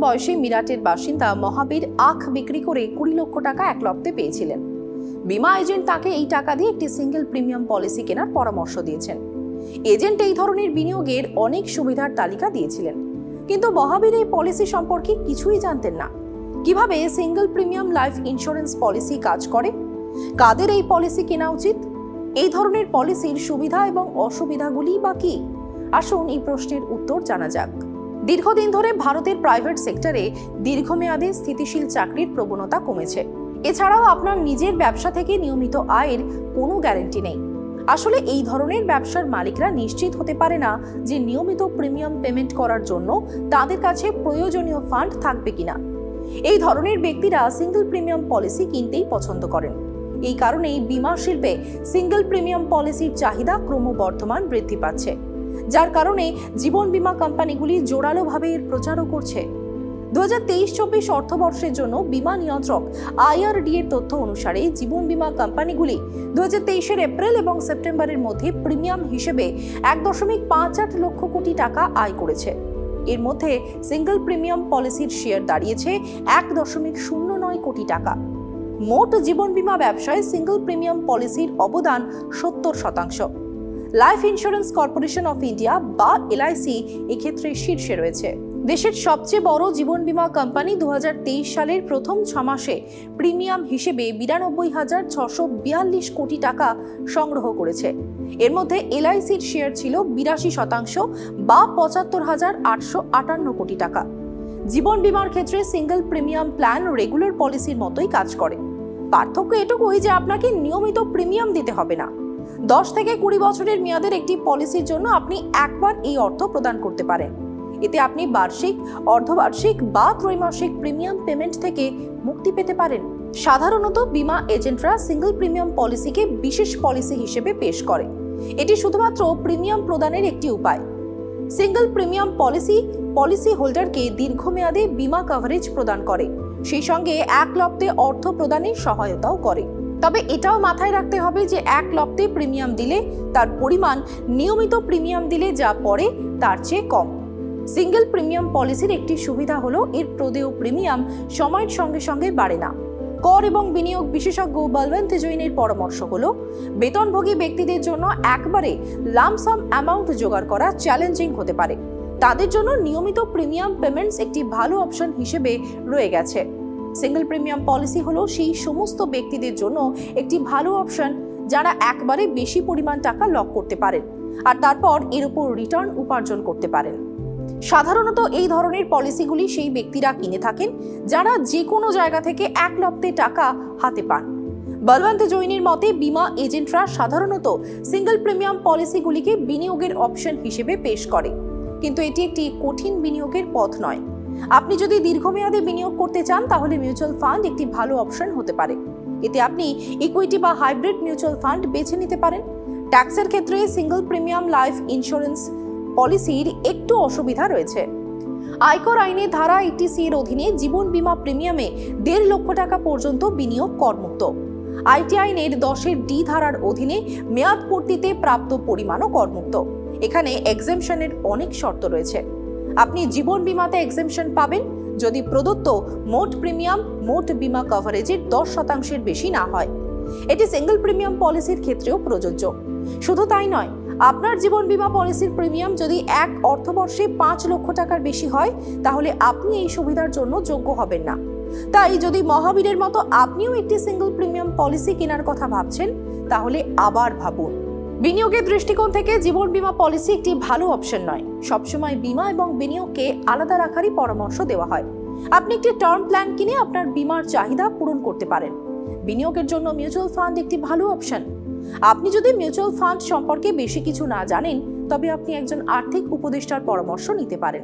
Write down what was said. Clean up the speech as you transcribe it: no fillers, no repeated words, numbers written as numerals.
বয়সে মিরাটের বাসিন্দা মহাবীর আখ বিক্রি করে 20 লক্ষ টাকা এক লপ্তে পেয়েছিলেন। বীমা এজেন্ট তাকে এই টাকা দিয়ে একটি সিঙ্গেল প্রিমিয়াম পলিসি কেনার পরামর্শ দিয়েছেন। এজেন্ট এই ধরনের বিনিয়োগের অনেক সুবিধার তালিকা দিয়েছিলেন, কিন্তু মহাবীর এই পলিসি সম্পর্কে কিছুই জানতেন না। কিভাবে single premium life insurance policy কাজ করে, কাদের এই পলিসি কেনা উচিত, এই ধরনের পলিসির সুবিধা এবং অসুবিধাগুলি বা কি, আসুন এই প্রশ্নের উত্তর জানা যাক। দীর্ঘদিন ধরে ভারতের প্রাইভেট সেক্টরে দীর্ঘমেয়াদে স্থিতিশীল চাকরির প্রবণতা কমেছে। এছাড়াও আপনার নিজের ব্যবসা থেকে নিয়মিত আয়ের কোনো গ্যারান্টি নেই। আসলে এই ধরনের ব্যবসার মালিকরা নিশ্চিত হতে পারে না যে নিয়মিত প্রিমিয়াম পেমেন্ট করার জন্য তাদের কাছে প্রয়োজনীয় ফান্ড থাকবে কিনা। এই ধরনের ব্যক্তিরা সিঙ্গেল প্রিমিয়াম পলিসি কিনতেই পছন্দ করেন। এই কারণেই বীমা শিল্পে সিঙ্গেল প্রিমিয়াম পলিসির চাহিদা ক্রমবর্ধমান বৃদ্ধি পাচ্ছে, যার কারণে জীবন বীমা কোম্পানিগুলি জোরালোভাবে এর প্রচারও করছে। 2023-24 অর্থবর্ষের জন্য বীমা নিয়ন্ত্রক IRD এর তথ্য অনুসারে জীবন বীমা কোম্পানিগুলি 2023 এপ্রিল এবং সেপ্টেম্বরের মধ্যে প্রিমিয়াম হিসেবে 1.58 লক্ষ কোটি টাকা আয় করেছে। এর মধ্যে সিঙ্গেল প্রিমিয়াম পলিসির শেয়ার দাঁড়িয়েছে 1.09 কোটি টাকা। মোট জীবন বীমা ব্যবসায় সিঙ্গেল প্রিমিয়াম পলিসির অবদান 70%। Life insurance corporation of India বা LIC এক্ষেত্রে শীর্ষে রয়েছে। দেশের সবচেয়ে বড় জীবন বীমা কোম্পানি 2023 সালের প্রথম 6 মাসে প্রিমিয়াম হিসেবে 92,642 কোটি টাকা সংগ্রহ করেছে। এর মধ্যে LICর শেয়ার ছিল 82% বা 75,858 কোটি টাকা। জীবন বীমার ক্ষেত্রে সিঙ্গেল প্রিমিয়াম প্ল্যান রেগুলার পলিসির মতোই কাজ করে। পার্থক্য এটুকুই যে আপনাকে নিয়মিত প্রিমিয়াম দিতে হবে না। 10 থেকে 20 বছরের মেয়াদের একটি পলিসির জন্য আপনি একবার এই অর্থ প্রদান করতে পারেন। এতে আপনি বার্ষিক, অর্ধবার্ষিক বা ত্রৈমাসিক প্রিমিয়াম পেমেন্ট থেকে মুক্তি পেতে পারেন। সাধারণত বীমা এজেন্টরা সিঙ্গেল প্রিমিয়াম পলিসিকে বিশেষ পলিসি হিসেবে পেশ করে। এটি শুধুমাত্র প্রিমিয়াম প্রদানের একটি উপায়। সিঙ্গেল প্রিমিয়াম পলিসি হোল্ডারকে দীর্ঘমেয়াদে বীমা কভারেজ প্রদান করে, সেই সঙ্গে 1 লপ্তে অর্থ প্রদানে সহায়তাও করে। তবে এটাও মাথায় রাখতে হবে যে 1 লপ্তে প্রিমিয়াম দিলে তার পরিমাণ নিয়মিত প্রিমিয়াম দিলে যা পড়ে তার চেয়ে কম। সিঙ্গেল প্রিমিয়াম পলিসির একটি সুবিধা হলো এর প্রদেয় প্রিমিয়াম সময়ের সঙ্গে সঙ্গে বাড়ে না। কর এবং বিনিয়োগ বিশেষজ্ঞ বলবন্ত জৈনের পরামর্শ হলো বেতনভোগী ব্যক্তিদের জন্য একবারে লামসাম অ্যামাউন্ট জোগাড় করা চ্যালেঞ্জিং হতে পারে। তাদের জন্য নিয়মিত প্রিমিয়াম পেমেন্টস একটি ভালো অপশন হিসেবে রয়ে গেছে। সিঙ্গেল প্রিমিয়াম পলিসি হলো সেই সমস্ত ব্যক্তিদের জন্য একটি ভালো অপশন যারা একবারে বেশি পরিমাণ টাকা লক করতে পারেন আর তারপর এর উপর রিটার্ন উপার্জন করতে পারেন। সাধারণত এই ধরনের পলিসিগুলি সেই ব্যক্তিরা কিনে থাকেন যারা যে কোনো জায়গা থেকে 1 লপ্তে টাকা হাতে পান। বলবন্ত জৈনের মতে বীমা এজেন্টরা সাধারণত সিঙ্গেল প্রিমিয়াম পলিসিগুলিকে বিনিয়োগের অপশন হিসেবে পেশ করে, কিন্তু এটি একটি কঠিন বিনিয়োগের পথ নয়। আপনি যদি দীর্ঘমেয়াদে বিনিয়োগ করতে চান তাহলে মিউচুয়াল ফান্ড একটি ভালো অপশন হতে পারে। এতে আপনি ইকুইটি বা হাইব্রিড মিউচুয়াল ফান্ড বেছে নিতে পারেন। ট্যাক্সের ক্ষেত্রে সিঙ্গেল প্রিমিয়াম লাইফ ইন্স্যুরেন্স পলিসির একটু অসুবিধা রয়েছে। আয়কর আইনে ধারা 80C এর অধীনে জীবন বীমা প্রিমিয়ামে 1.5 লক্ষ টাকা পর্যন্ত বিনিয়োগ করমুক্ত। IT আইনের 10D ধারার অধীনে মেয়াদ পূর্তিতে প্রাপ্ত পরিমাণও করমুক্ত। এখানে এক্সেমশনের অনেক শর্ত রয়েছে। আপনি জীবন বীমাতে এক্সেমশন পাবেন যদি প্রদত্ত মোট প্রিমিয়াম মোট বীমা কভারেজের 10% বেশি না হয়। এটি সিঙ্গেল প্রিমিয়াম পলিসির ক্ষেত্রেও প্রযোজ্য। শুধু তাই নয়, আপনার জীবন বীমা পলিসির প্রিমিয়াম যদি এক অর্থবর্ষে 5 লক্ষ টাকার বেশি হয় তাহলে আপনি এই সুবিধার জন্য যোগ্য হবেন না। তাই যদি মহাবীরের মতো আপনিও একটি সিঙ্গেল প্রিমিয়াম পলিসি কেনার কথা ভাবছেন তাহলে আবার ভাবুন। বিনিয়োগের দৃষ্টিকোণ থেকে জীবন বীমা পলিসি একটি ভালো অপশন নয়। সবসময় বীমা এবং বিনিয়োগকে আলাদা রাখারই পরামর্শ দেওয়া হয়। আপনি একটি টার্ম প্ল্যান কিনে আপনার বীমার চাহিদা পূরণ করতে পারেন। বিনিয়োগের জন্য মিউচুয়াল ফান্ড একটি ভালো অপশন। আপনি যদি মিউচুয়াল ফান্ড সম্পর্কে বেশি কিছু না জানেন তবে আপনি একজন আর্থিক উপদেষ্টার পরামর্শ নিতে পারেন।